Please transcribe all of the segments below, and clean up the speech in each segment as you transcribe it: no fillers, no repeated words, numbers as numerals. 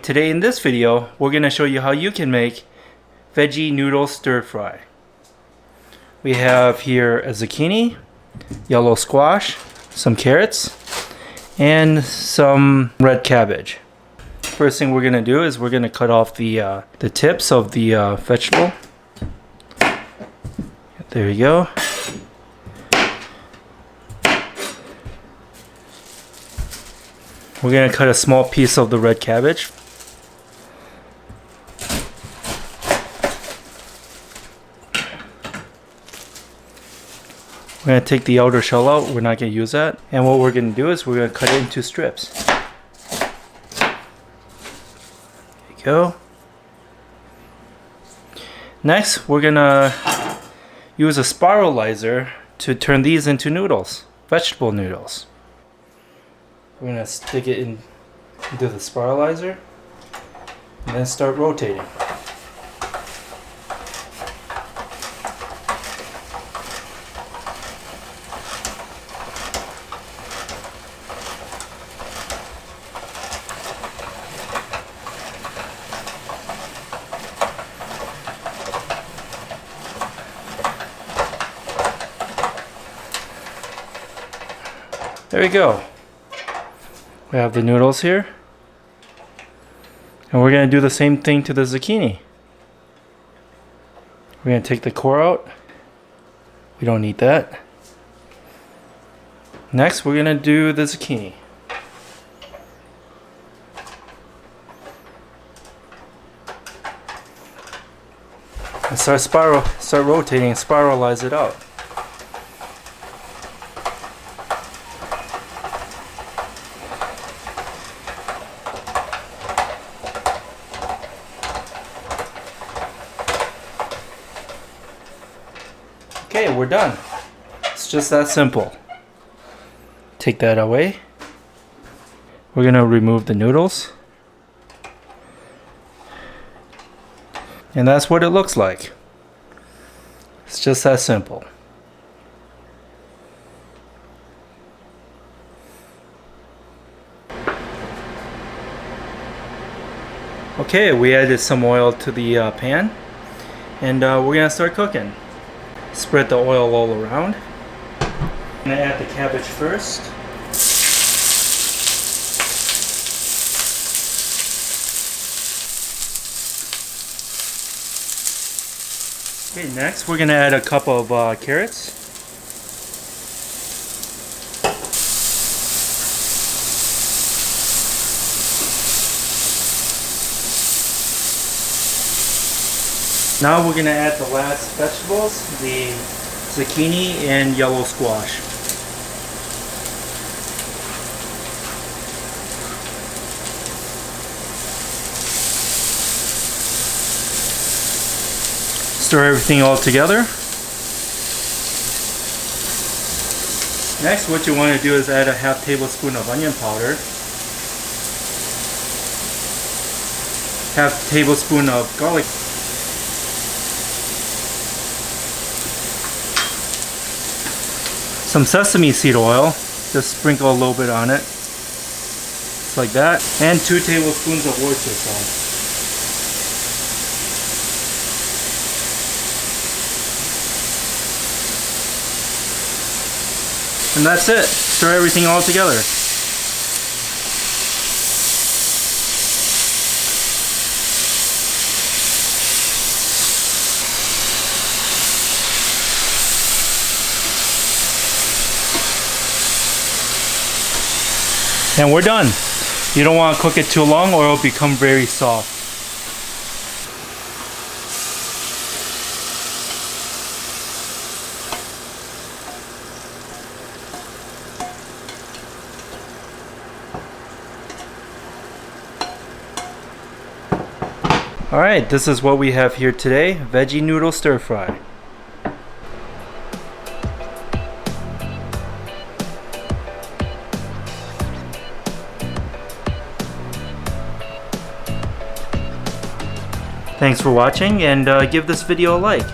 today in this video, we're going to show you how you can make veggie noodle stir fry. We have here a zucchini, yellow squash, some carrots, and some red cabbage. First thing we're going to do is we're going to cut off the tips of the vegetable. There you go. We're going to cut a small piece of the red cabbage. We're going to take the outer shell out. We're not going to use that. And what we're going to do is we're going to cut it into strips. There you go. Next, we're going to use a spiralizer to turn these into noodles, vegetable noodles. We're going to stick it into the spiralizer and then start rotating. There we go. We have the noodles here. And we're going to do the same thing to the zucchini. We're going to take the core out. We don't need that. Next, we're going to do the zucchini. And start rotating and spiralize it out. Okay, we're done. It's just that simple. Take that away. We're going to remove the noodles. And that's what it looks like. It's just that simple. Okay, we added some oil to the pan. And we're going to start cooking. Spread the oil all around. I'm going to add the cabbage first. Okay, next we're going to add a cup of carrots. Now we're going to add the last vegetables, the zucchini and yellow squash. Stir everything all together. Next, what you want to do is add a half tablespoon of onion powder, half tablespoon of garlic, some sesame seed oil, just sprinkle a little bit on it, just like that, and 2 tablespoons of oyster sauce. And that's it. Stir everything all together. And we're done. You don't want to cook it too long or it'll become very soft. Alright, this is what we have here today, veggie noodle stir fry. Thanks for watching, and give this video a like.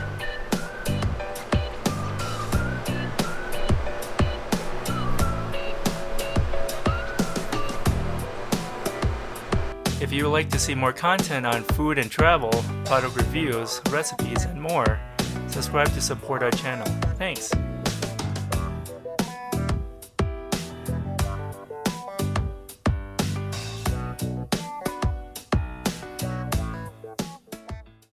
If you like like to see more content on food and travel, product reviews, recipes, and more, subscribe to support our channel. Thanks!